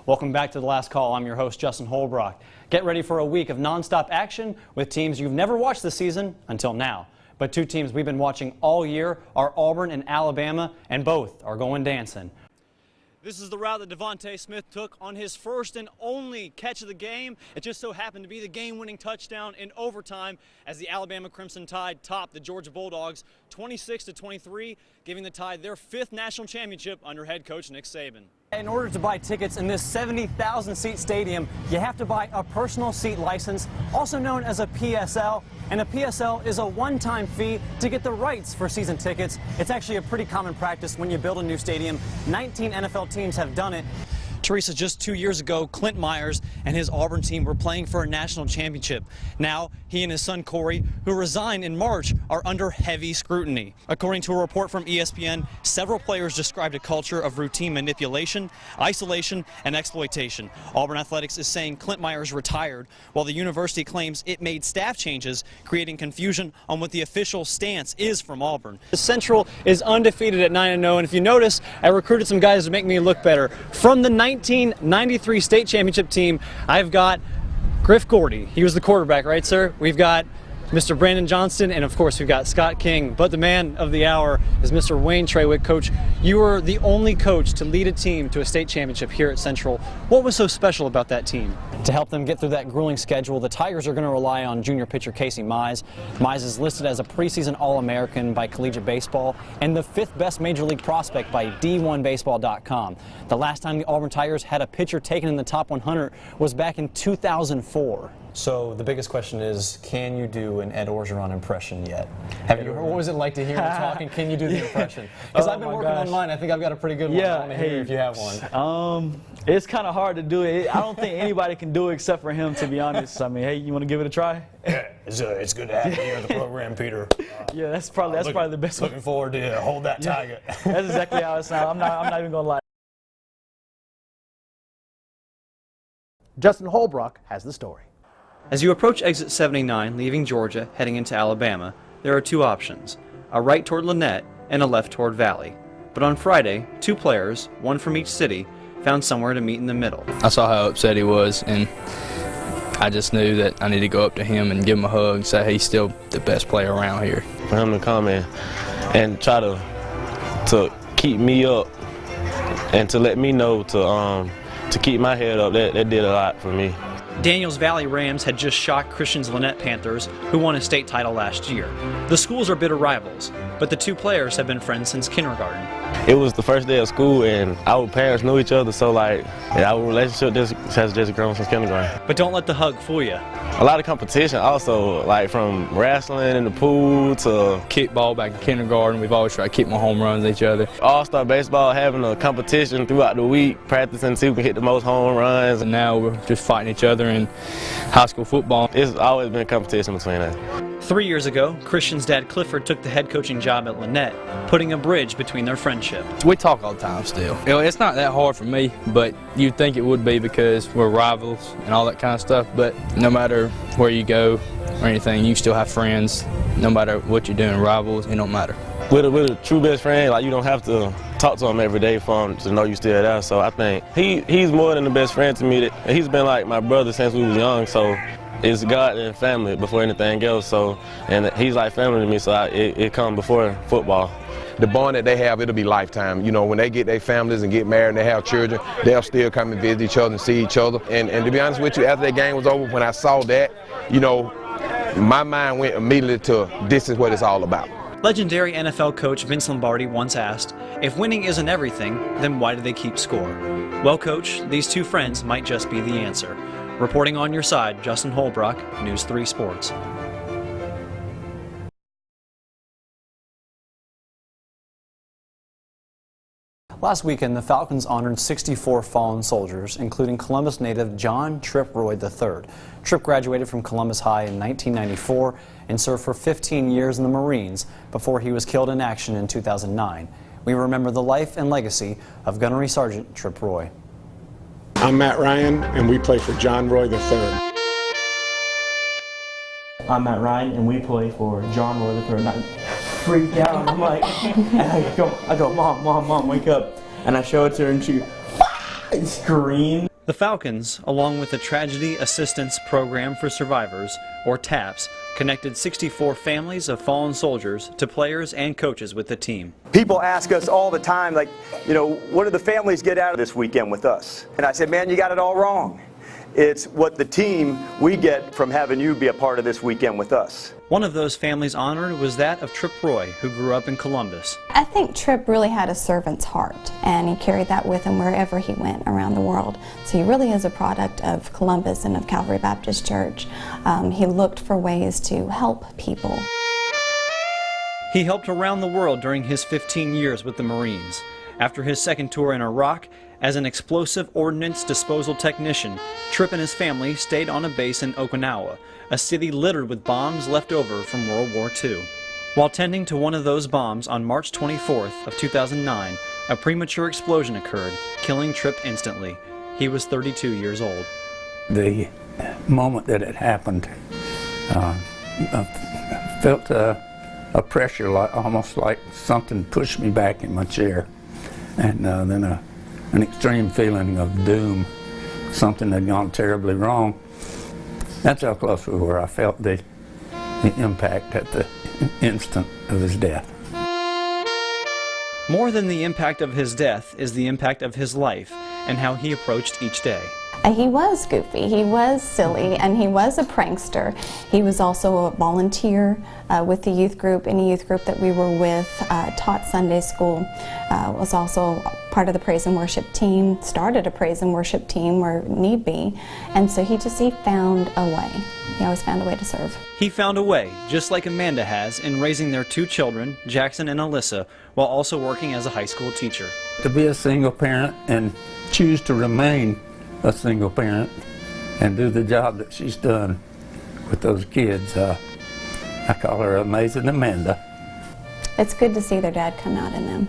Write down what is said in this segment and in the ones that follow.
Welcome back to The Last Call. I'm your host, Justin Holbrook. Get ready for a week of nonstop action with teams you've never watched this season until now. But two teams we've been watching all year are Auburn and Alabama, and both are going dancing. This is the route that Devontae Smith took on his first and only catch of the game. It just so happened to be the game-winning touchdown in overtime as the Alabama Crimson Tide topped the Georgia Bulldogs 26-23, giving the Tide their 5th national championship under head coach Nick Saban. In order to buy tickets in this 70,000-seat stadium, you have to buy a personal seat license, also known as a PSL. And a PSL is a one-time fee to get the rights for season tickets. It's actually a pretty common practice when you build a new stadium. 19 NFL teams have done it. Teresa, just 2 years ago, Clint Myers and his Auburn team were playing for a national championship. Now, he and his son Corey, who resigned in March, are under heavy scrutiny. According to a report from ESPN, several players described a culture of routine manipulation, isolation, and exploitation. Auburn Athletics is saying Clint Myers retired, while the university claims it made staff changes, creating confusion on what the official stance is from Auburn. The Central is undefeated at 9-0, and if you notice, I recruited some guys to make me look better. From the 1993 state championship team, I've got Griff Gordy. He was the quarterback, right, sir? We've got Mr. Brandon Johnston, and of course we've got Scott King. But the man of the hour is Mr. Wayne Trawick. Coach, you were the only coach to lead a team to a state championship here at Central. What was so special about that team? To help them get through that grueling schedule, the Tigers are going to rely on junior pitcher Casey Mize. Mize is listed as a preseason All-American by Collegiate Baseball and the 5th best major league prospect by D1Baseball.com. The last time the Auburn Tigers had a pitcher taken in the top 100 was back in 2004. So the biggest question is, can you do an Ed Orgeron impression yet? What was it like to hear him talking? Can you do the impression? Because I've been working on mine. I think I've got a pretty good one. I want to hear if you have one. It's kind of hard to do it. I don't think anybody can do it except for him, to be honest. I mean, hey, you want to give it a try? Yeah, it's good to have you here on the program, Peter. Yeah, that's probably the best one. Looking forward to hold that tiger. That's exactly how it sounds. I'm not even gonna lie. Justin Holbrook has the story. As you approach exit 79, leaving Georgia, heading into Alabama, there are two options, a right toward Lynette and a left toward Valley. But on Friday, 2 players, one from each city, found somewhere to meet in the middle. I saw how upset he was, and I just knew that I needed to go up to him and give him a hug and say he's still the best player around here. For him to come in and try to keep me up and to let me know to keep my head up, that did a lot for me. Daniels Valley Rams had just shocked Christian's Lynette Panthers, who won a state title last year. The schools are bitter rivals, but the 2 players have been friends since kindergarten. It was the first day of school, and our parents knew each other, so our relationship has just grown since kindergarten. But don't let the hug fool you. A lot of competition also, like from wrestling in the pool to Kickball back in kindergarten, we've always tried to keep more home runs than each other. All-star baseball, having a competition throughout the week, practicing to see who can hit the most home runs. And now we're just fighting each other in high school football. It's always been a competition between us. 3 years ago, Christian's dad Clifford took the head coaching job at Lynette, putting a bridge between their friendship. We talk all the time still. It's not that hard for me, but you'd think it would be because we're rivals and all that kind of stuff. But no matter where you go or anything, you still have friends. No matter what you're doing, rivals, it don't matter. With a true best friend, like you don't have to talk to him every day for him to know you're still there. So I think he's more than the best friend to me. He's been like my brother since we was young. So it's God and family before anything else. So, and he's like family to me. So it comes before football. The bond that they have, it'll be lifetime. You know, when they get their families and get married and they have children, they'll still come and visit each other and see each other. And to be honest with you, after that game was over, when I saw that, you know, my mind went immediately to this is what it's all about. Legendary NFL coach Vince Lombardi once asked, if winning isn't everything, then why do they keep score? Well, coach, these 2 friends might just be the answer. Reporting on your side, Justin Holbrook, News 3 Sports. Last weekend, the Falcons honored 64 fallen soldiers, including Columbus native John Tripp Roy III. Tripp graduated from Columbus High in 1994 and served for 15 years in the Marines before he was killed in action in 2009. We remember the life and legacy of Gunnery Sergeant Tripp Roy. I'm Matt Ryan, and we play for John Roy III. I'm Matt Ryan, and we play for John Roy III. I freak out. I'm like, and I go, Mom, wake up. And I show it to her, and she screamed. The Falcons, along with the Tragedy Assistance Program for Survivors, or TAPS, connected 64 families of fallen soldiers to players and coaches with the team. People ask us all the time, like, you know, what do the families get out of this weekend with us? And I said, man, you got it all wrong. It's what the team we get from having you be a part of this weekend with us. One of those families honored was that of Tripp Roy, who grew up in Columbus. I think Tripp really had a servant's heart, and he carried that with him wherever he went around the world. So he really is a product of Columbus and of Calvary Baptist Church. He looked for ways to help people. He helped around the world during his 15 years with the Marines. After his second tour in Iraq, as an explosive ordnance disposal technician, Tripp and his family stayed on a base in Okinawa, a city littered with bombs left over from World War II. While tending to one of those bombs on March 24th of 2009, a premature explosion occurred, killing Tripp instantly. He was 32 years old. The moment that it happened, I felt a pressure, almost like something pushed me back in my chair, and then an extreme feeling of doom. Something had gone terribly wrong. That's how close we were. I felt the impact at the instant of his death. More than the impact of his death is the impact of his life and how he approached each day. He was goofy, he was silly, and he was a prankster. He was also a volunteer with the youth group, any youth group that we were with, taught Sunday school, was also part of the praise and worship team, started a praise and worship team where need be, and so he found a way. He always found a way to serve. He found a way, just like Amanda has, in raising their two children, Jackson and Alyssa, while also working as a high school teacher. To be a single parent and choose to remain a single parent and do the job that she's done with those kids, I call her Amazing Amanda. It's good to see their dad come out in them.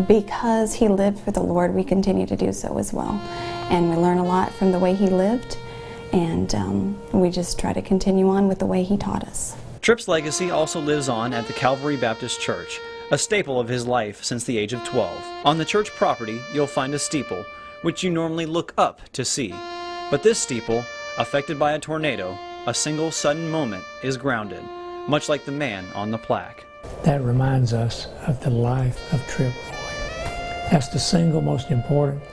Because he lived for the Lord, we continue to do so as well. And we learn a lot from the way he lived, and we just try to continue on with the way he taught us. Tripp's legacy also lives on at the Calvary Baptist Church, a staple of his life since the age of 12. On the church property, you'll find a steeple, which you normally look up to see. But this steeple, affected by a tornado, a single sudden moment, is grounded, much like the man on the plaque. That reminds us of the life of Tripp Roy. That's the single most important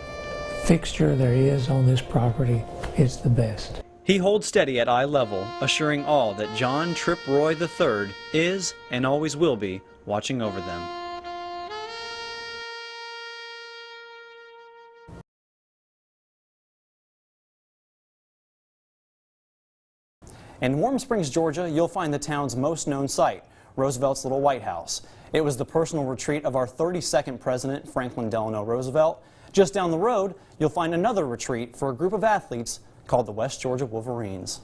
fixture there is on this property. It's the best. He holds steady at eye level, assuring all that John Tripp Roy III is and always will be watching over them. In Warm Springs, Georgia, you'll find the town's most known site, Roosevelt's Little White House. It was the personal retreat of our 32nd president, Franklin Delano Roosevelt. Just down the road, you'll find another retreat for a group of athletes called the West Georgia Wolverines.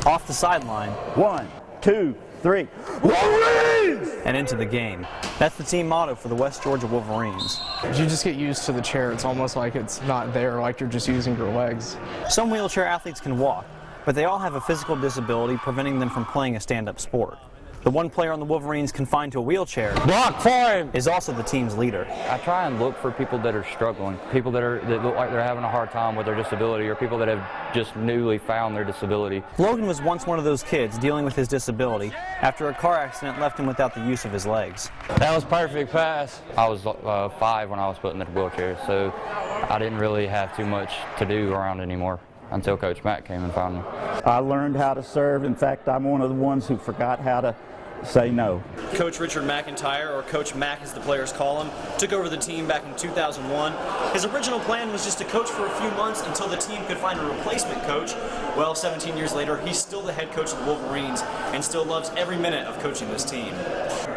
Off the sideline, 1, 2, 3, Wolverines! And into the game. That's the team motto for the West Georgia Wolverines. You just get used to the chair. It's almost like it's not there, like you're just using your legs. Some wheelchair athletes can walk, but they all have a physical disability preventing them from playing a stand-up sport. The one player on the Wolverines confined to a wheelchair is also the team's leader. I try and look for people that are struggling, people that look like they're having a hard time with their disability, or people that have just newly found their disability. Logan was once one of those kids dealing with his disability after a car accident left him without the use of his legs. That was perfect pass. I was 5 when I was put in the wheelchair, so I didn't really have too much to do around anymore until Coach Matt came and found me. I learned how to serve. In fact, I'm one of the ones who forgot how to say no. Coach Richard McIntyre, or Coach Mac as the players call him, took over the team back in 2001. His original plan was just to coach for a few months until the team could find a replacement coach. Well, 17 years later, he's still the head coach of the Wolverines and still loves every minute of coaching this team.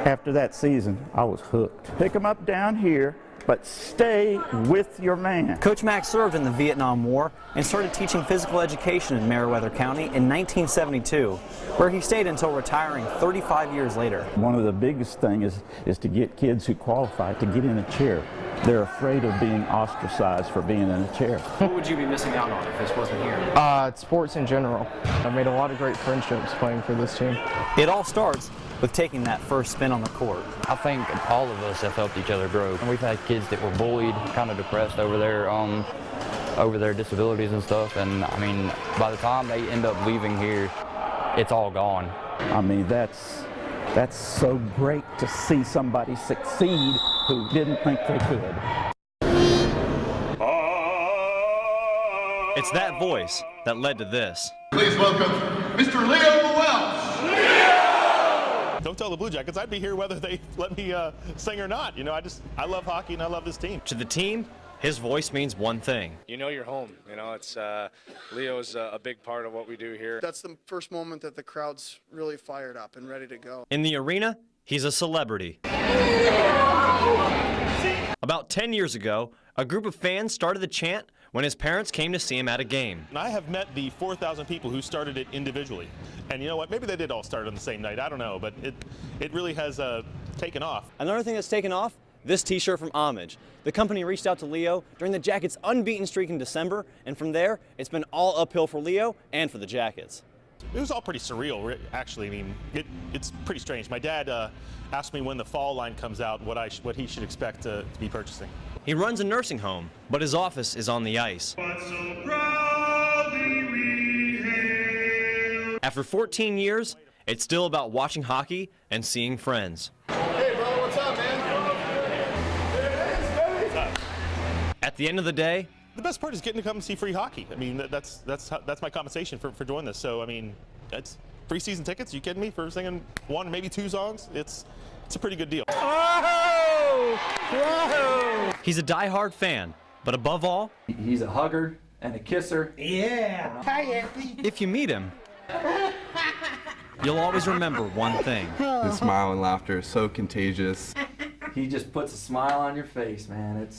After that season, I was hooked. Pick them up down here, but stay with your man. Coach Mack served in the Vietnam War and started teaching physical education in Meriwether County in 1972, where he stayed until retiring 35 years later. One of the biggest things is to get kids who qualify to get in a chair. They're afraid of being ostracized for being in a chair. What would you be missing out on if this wasn't here? Sports in general. I've made a lot of great friendships playing for this team. It all starts with taking that first spin on the court. I think all of us have helped each other grow. And we've had kids that were bullied, kind of depressed over there. over their disabilities and stuff. And I mean, by the time they end up leaving here, it's all gone. I mean, that's so great to see somebody succeed who didn't think they could. It's that voice that led to this. Please welcome Mr. Leo Wells. Don't tell the Blue Jackets I'd be here whether they let me sing or not. You know, I love hockey and I love this team. To the team, his voice means one thing. You know you're home. You know, it's Leo's a big part of what we do here. That's the first moment that the crowd's really fired up and ready to go. In the arena, he's a celebrity. About 10 years ago, a group of fans started the chant when his parents came to see him at a game. And I have met the 4,000 people who started it individually. And you know what? Maybe they did all start on the same night. I don't know. But it really has taken off. Another thing that's taken off, this t-shirt from Homage. The company reached out to Leo during the Jackets' unbeaten streak in December, and from there, it's been all uphill for Leo and for the Jackets. It was all pretty surreal, actually. I mean, it's pretty strange. My dad asked me when the fall line comes out what he should expect to be purchasing. He runs a nursing home, but his office is on the ice. After 14 years, it's still about watching hockey and seeing friends. Hey, brother, what's up, man? At the end of the day, the best part is getting to come and see free hockey. I mean, that's my compensation for doing this. So, I mean, it's free season tickets. You kidding me? For singing one, maybe two songs, it's a pretty good deal. Oh! Whoa! He's a diehard fan, but above all, he's a hugger and a kisser. Yeah. Hi, Anthony. If you meet him, you'll always remember one thing. His smile and laughter is so contagious. He just puts a smile on your face, man.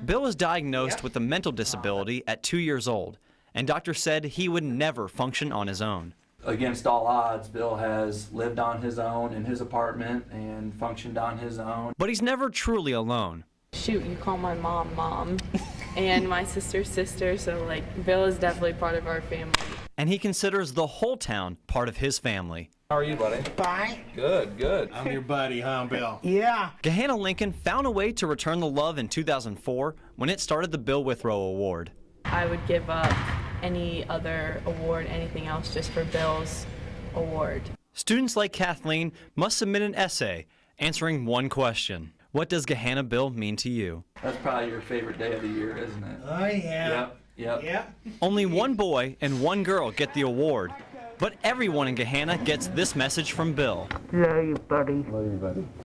Bill was diagnosed with a mental disability at 2 years old, and doctors said he would never function on his own. Against all odds, Bill has lived on his own in his apartment and functioned on his own. But he's never truly alone. Shoot, you call my mom, Mom, and my sister, Sister, so like Bill is definitely part of our family. And he considers the whole town part of his family. How are you, buddy? Fine. Good, good. I'm your buddy, huh, Bill? Yeah. Gahanna Lincoln found a way to return the love in 2004 when it started the Bill Withrow Award. I would give up any other award, anything else, just for Bill's award. Students like Kathleen must submit an essay answering one question. What does Gahanna Bill mean to you? That's probably your favorite day of the year, isn't it? Oh, yeah. Yep. Only one boy and one girl get the award, but everyone in Gahanna gets this message from Bill. Love you, buddy. Love you, buddy.